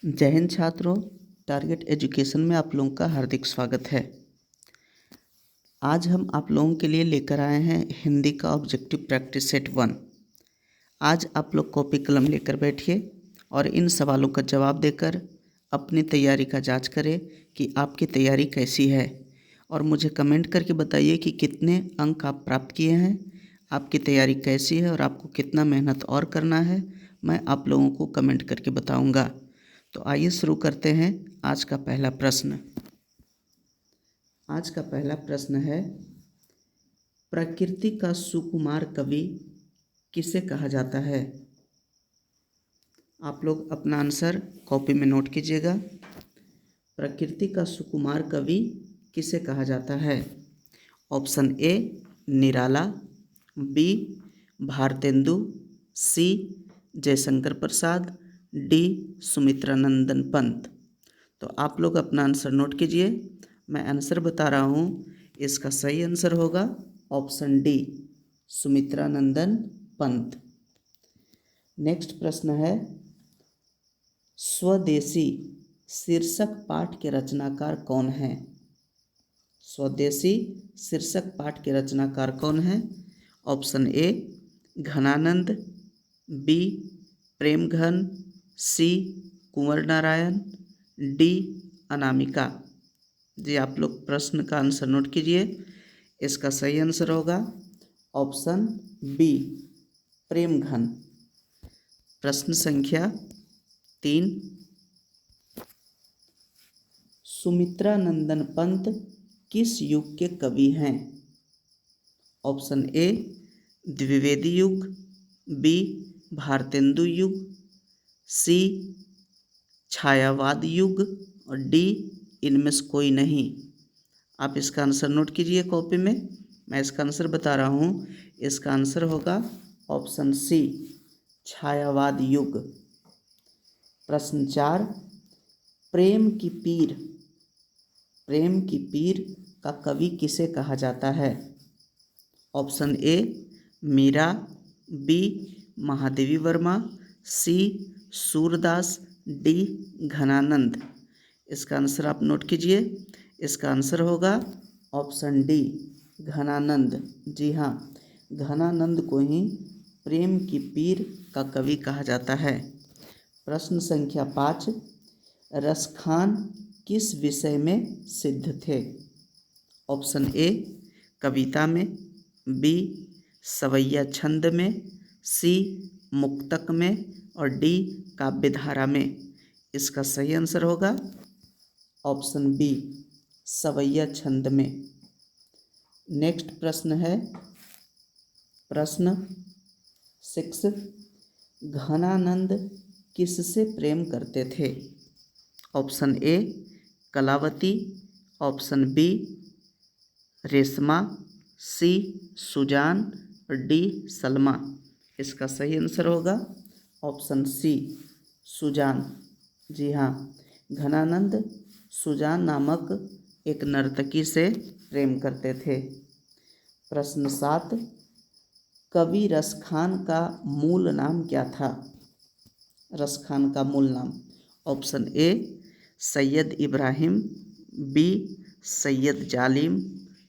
जय हिंद छात्रों, target education में आप लोगों का हार्दिक स्वागत है। आज हम आप लोगों के लिए लेकर आए हैं हिंदी का ऑब्जेक्टिव प्रैक्टिस सेट 1। आज आप लोग कॉपी कलम लेकर बैठिए और इन सवालों का जवाब देकर अपनी तैयारी का जांच करें कि आपकी तैयारी कैसी है, और मुझे कमेंट करके बताइए कि कितने अंक आप प्राप्त किए हैं, आपकी तैयारी कैसी है और आपको कितना मेहनत और करना है। मैं आप लोगों को कमेंट करके बताऊंगा। तो आइए शुरू करते हैं आज का पहला प्रश्न। आज का पहला प्रश्न है, प्रकृति का सुकुमार कवि किसे कहा जाता है? आप लोग अपना आंसर कॉपी में नोट कीजिएगा। प्रकृति का सुकुमार कवि किसे कहा जाता है? Option A Nirala, B Bharatendu, C Jaishankar Prasad, D Sumitranandan Pant. तो आप लोग अपना आंसर नोट कीजिए। मैं आंसर बता रहा हूँ, इसका सही आंसर होगा option D Sumitranandan Pant. Next प्रश्न है, स्वदेशी शीर्षक पाठ के रचनाकार कौन है? स्वदेशी शीर्षक पाठ के रचनाकार कौन है? Option A Ghananand, B Premghan, C Kunwar Narayan, D Anamika. जी आप लोग प्रश्न का आंसर नोट कीजिए। इसका सही आंसर होगा ऑप्शन बी प्रेमघन। प्रश्न संख्या 3, सुमित्रानंदन पंत किस युग के कवि हैं? ऑप्शन ए द्विवेदी युग, बी भारतेंदु युग, सी छायावाद युग और डी इनमें से कोई नहीं। आप इसका आंसर नोट कीजिए कॉपी में। मैं इसका आंसर बता रहा हूँ, इसका आंसर होगा ऑप्शन सी छायावाद युग। प्रश्न 4, प्रेम की पीर का कवि किसे कहा जाता है? Option A Meera, B Mahadevi Verma, C Surdas, D Ghananand. इसका आंसर आप नोट कीजिए। इसका आंसर होगा ऑप्शन डी घनानंद। जी हाँ, घनानंद को ही प्रेम की पीर का कवि कहा जाता है। प्रश्न संख्या 5, रसखान किस विषय में सिद्ध थे? ऑप्शन ए कविता में, बी सवैया छंद में, सी मुक्तक में और डी काव्यधारा में। इसका सही आंसर होगा ऑप्शन बी सवैया छंद में। नेक्स्ट प्रश्न है प्रश्न 6, घनानंद किससे प्रेम करते थे? Option A Kalavati, option B Reshma, C Sujan और डी सलमा। इसका सही आंसर होगा ऑप्शन सी सुजान। जी हाँ, घनानंद सुजान नामक एक नर्तकी से प्रेम करते थे। प्रश्न 7, कवि रसखान का मूल नाम क्या था? रसखान का मूल नाम, option A Syed Ibrahim, B Syed Zalim,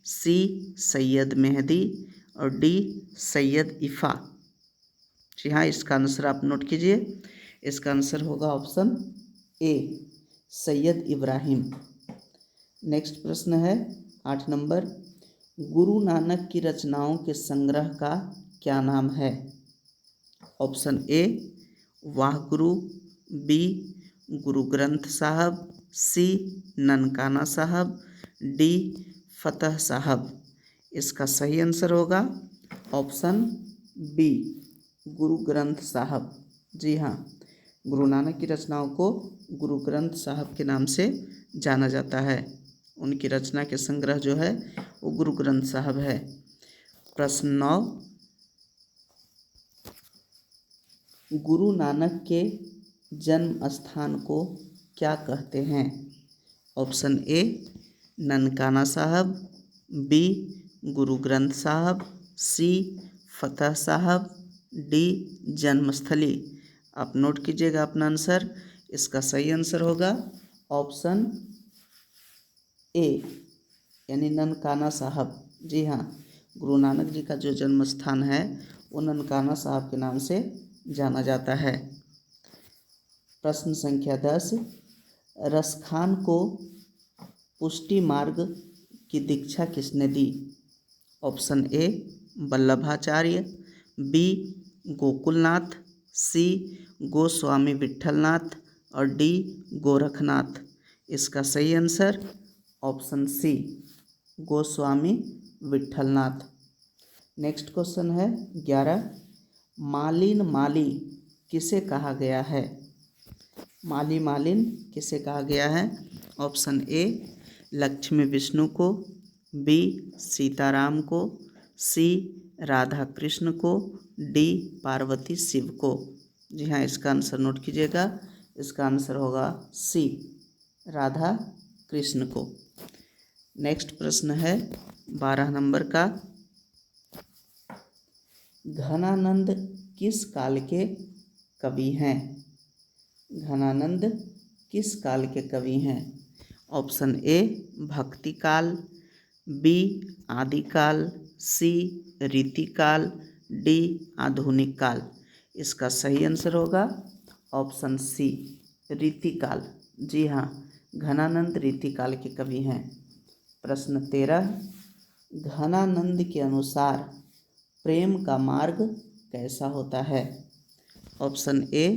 C Syed Mehdi और डी सैयद इफ़ा। जी हाँ, इसका आंसर आप नोट कीजिए। इसका आंसर होगा option A Syed Ibrahim. Next प्रश्न है 8 नंबर, गुरु नानक की रचनाओं के संग्रह का क्या नाम है? ऑप्शन ए वाह गुरु, बी गुरु ग्रंथ साहब, सी ननकाना साहब, डी फतह साहब। इसका सही आंसर होगा ऑप्शन बी गुरु ग्रंथ साहब। जी हाँ, गुरु नानक की रचनाओं को गुरु ग्रंथ साहब के नाम से जाना जाता है। उनकी रचना के संग्रह जो है वो गुरु ग्रंथ साहब है। प्रश्न 9, गुरु नानक के जन्म स्थान को क्या कहते हैं? ऑप्शन ए ननकाना साहब, बी गुरु ग्रंथ साहब, सी फतह साहब, डी जन्मस्थली। आप नोट कीजिएगा अपना आंसर। इसका सही आंसर होगा ऑप्शन ए यानी ननकाना साहब। जी हाँ, गुरु नानक जी का जो जन्म स्थान है वो ननकाना साहब के नाम से जाना जाता है। प्रश्न संख्या 10, रसखान को पुष्टि मार्ग की दीक्षा किसने दी? Option A Vallabhacharya, B Gokulnath, C Goswami Vitthalnath और डी गोरखनाथ। इसका सही answer option C Goswami Vitthalnath. Next question है 11, मालिन माली किसे कहा गया है? माली मालिन किसे कहा गया है? ऑप्शन ए लक्ष्मी विष्णु को, बी सीताराम को, सी राधा कृष्ण को, डी पार्वती शिव को। जी हाँ, इसका आंसर नोट कीजिएगा, इसका आंसर होगा सी राधा कृष्ण को। नेक्स्ट प्रश्न है 12 नंबर का, घनानंद किस काल के कवि हैं? घनानंद किस काल के कवि हैं? ऑप्शन ए भक्ति काल, बी आदिकाल, सी रीतिकाल, डी आधुनिक काल। इसका सही आंसर होगा ऑप्शन सी रीतिकाल। जी हाँ, घनानंद रीतिकाल के कवि हैं। प्रश्न 13, घनानंद के अनुसार प्रेम का मार्ग कैसा होता है? ऑप्शन ए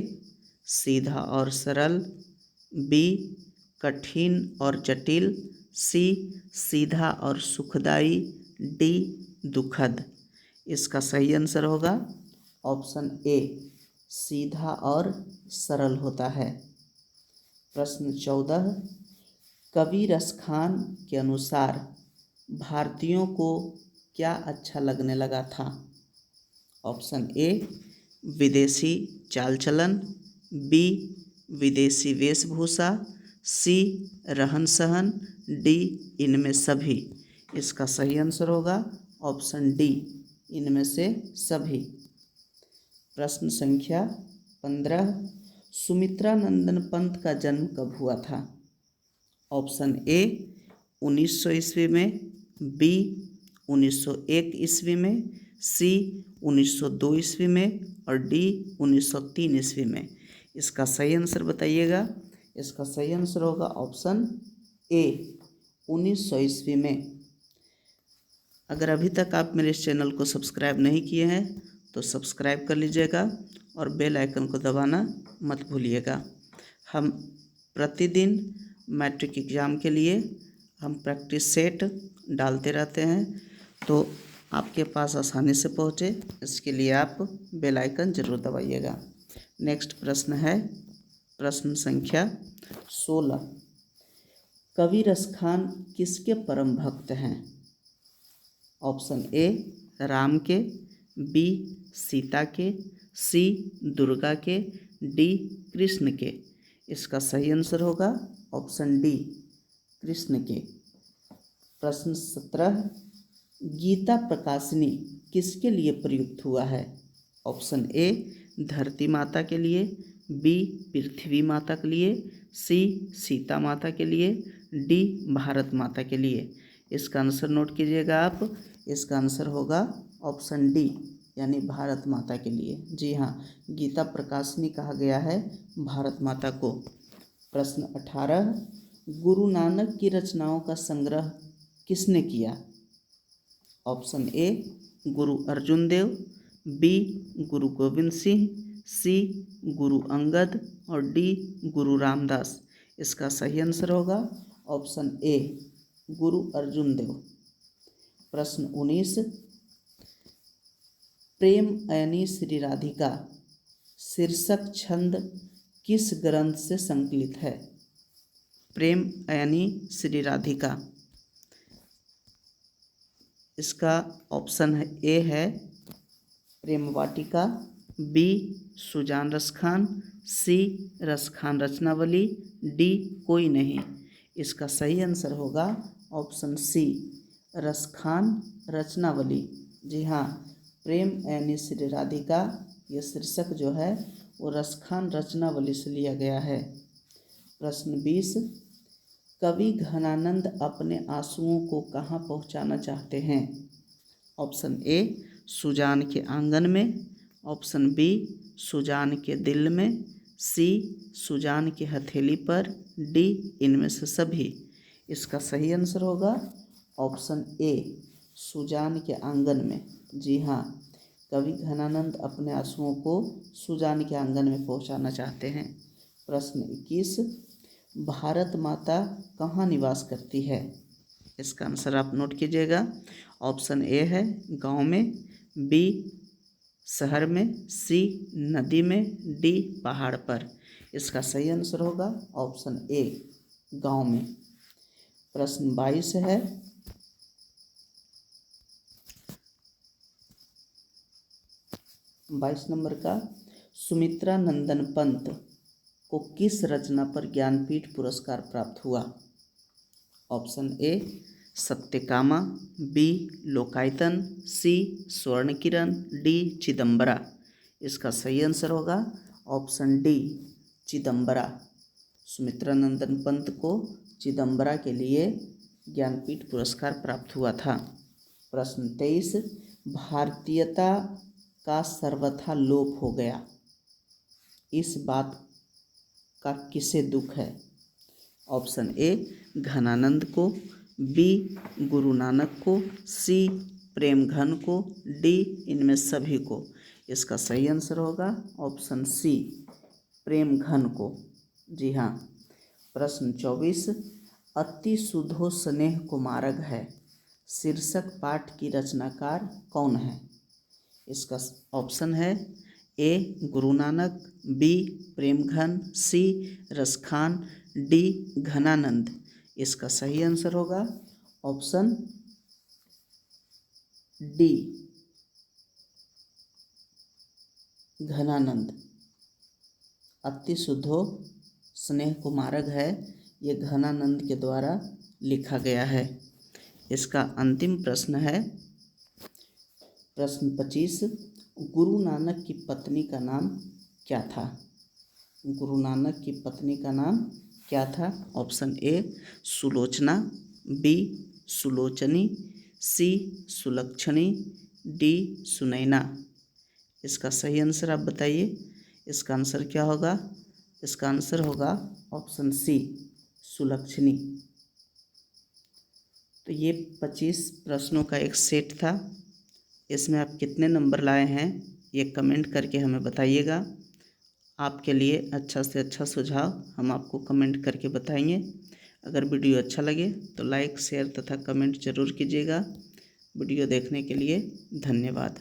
सीधा और सरल, बी कठिन और जटिल, सी सीधा और सुखदाई, डी दुखद। इसका सही आंसर होगा ऑप्शन ए सीधा और सरल होता है। प्रश्न 14, कवि रसखान के अनुसार भारतीयों को क्या अच्छा लगने लगा था? ऑप्शन ए विदेशी चाल चलन, बी विदेशी वेशभूषा, सी रहन सहन, डी इनमें सभी। इसका सही आंसर होगा ऑप्शन डी इनमें से सभी। प्रश्न संख्या 15, सुमित्रा नंदन पंत का जन्म कब हुआ था? ऑप्शन ए 1900 ईस्वी में, बी 1901 ईस्वी में, सी 1902 ईस्वी में और डी 1903 ईस्वी में। इसका सही आंसर बताइएगा। इसका सही आंसर होगा ऑप्शन ए 1900 ईस्वी में। अगर अभी तक आप मेरे इस चैनल को सब्सक्राइब नहीं किए हैं तो सब्सक्राइब कर लीजिएगा और बेल आइकन को दबाना मत भूलिएगा। हम प्रतिदिन मैट्रिक एग्ज़ाम के लिए हम प्रैक्टिस सेट डालते रहते हैं, तो आपके पास आसानी से पहुँचे इसके लिए आप बेल आइकन ज़रूर दबाइएगा। नेक्स्ट प्रश्न है प्रश्न संख्या 16, कवि रसखान किसके परम भक्त हैं? ऑप्शन ए राम के, बी सीता के, सी दुर्गा के, डी कृष्ण के। इसका सही आंसर होगा ऑप्शन डी कृष्ण के। प्रश्न 17, गीता प्रकाशनी किसके लिए प्रयुक्त हुआ है? ऑप्शन ए धरती माता के लिए, बी पृथ्वी माता के लिए, सी सीता माता के लिए, डी भारत माता के लिए। इसका आंसर नोट कीजिएगा आप, इसका आंसर होगा ऑप्शन डी यानी भारत माता के लिए। जी हाँ, गीता प्रकाशनी कहा गया है भारत माता को। प्रश्न 18, गुरु नानक की रचनाओं का संग्रह किसने किया? Option A Guru Arjun Dev, B गुरु गोविंद सिंह, सी गुरु अंगद और डी गुरु रामदास। इसका सही आंसर होगा ऑप्शन ए गुरु अर्जुन देव। प्रश्न 19, प्रेम अयनी श्री राधिका शीर्षक छंद किस ग्रंथ से संकलित है? प्रेम अयनी श्री राधिका, इसका ऑप्शन ए है प्रेम वाटिका, बी सुजान रसखान, सी रसखान रचनावली, डी कोई नहीं। इसका सही आंसर होगा ऑप्शन सी रसखान रचनावली। जी हाँ, प्रेम ऐनी श्री राधिका ये शीर्षक जो है वो रसखान रचनावली से लिया गया है। प्रश्न 20, कवि घनानंद अपने आंसुओं को कहाँ पहुँचाना चाहते हैं? ऑप्शन ए सुजान के आंगन में, ऑप्शन बी सुजान के दिल में, सी सुजान की हथेली पर, डी इनमें से सभी। इसका सही आंसर होगा ऑप्शन ए सुजान के आंगन में। जी हाँ, कवि घनानंद अपने आंसुओं को सुजान के आंगन में पहुंचाना चाहते हैं। प्रश्न 21, भारत माता कहाँ निवास करती है? इसका आंसर आप नोट कीजिएगा। ऑप्शन ए है गांव में, बी शहर में, सी नदी में, डी पहाड़ पर। इसका सही आंसर होगा ऑप्शन ए गांव में। प्रश्न 22 है, नंबर का, सुमित्रा नंदन पंत को किस रचना पर ज्ञानपीठ पुरस्कार प्राप्त हुआ? Option A Satyakama, B Lokayatan, सी स्वर्ण किरण, डी चिदम्बरा। इसका सही आंसर होगा ऑप्शन डी चिदम्बरा। सुमित्रा नंदन पंत को चिदम्बरा के लिए ज्ञानपीठ पुरस्कार प्राप्त हुआ था। प्रश्न 23, भारतीयता का सर्वथा लोप हो गया, इस बात का किसे दुख है? ऑप्शन ए घनानंद को, बी गुरु नानक को, सी प्रेमघन को, डी इनमें सभी को। इसका सही आंसर होगा ऑप्शन सी प्रेमघन को। जी हाँ। प्रश्न 24, अति सुधो स्नेह कुमारग है शीर्षक पाठ की रचनाकार कौन है? इसका ऑप्शन है ए गुरु नानक, बी प्रेमघन, सी रसखान, डी घनानंद। इसका सही आंसर होगा ऑप्शन डी घनानंद। अति शुद्धो स्नेह कुमारग है, ये घनानंद के द्वारा लिखा गया है। इसका अंतिम प्रश्न है प्रश्न 25, गुरु नानक की पत्नी का नाम क्या था? गुरु नानक की पत्नी का नाम क्या था? Option A Sulochana, B Sulochani, C Sulakshani, D Sunaina. इसका सही आंसर आप बताइए। इसका आंसर क्या होगा? इसका आंसर होगा ऑप्शन सी सुलक्षणी। तो ये 25 प्रश्नों का एक सेट था। इसमें आप कितने नंबर लाए हैं ये कमेंट करके हमें बताइएगा। आपके लिए अच्छा से अच्छा सुझाव हम आपको कमेंट करके बताएंगे। अगर वीडियो अच्छा लगे तो लाइक, शेयर तथा कमेंट जरूर कीजिएगा। वीडियो देखने के लिए धन्यवाद।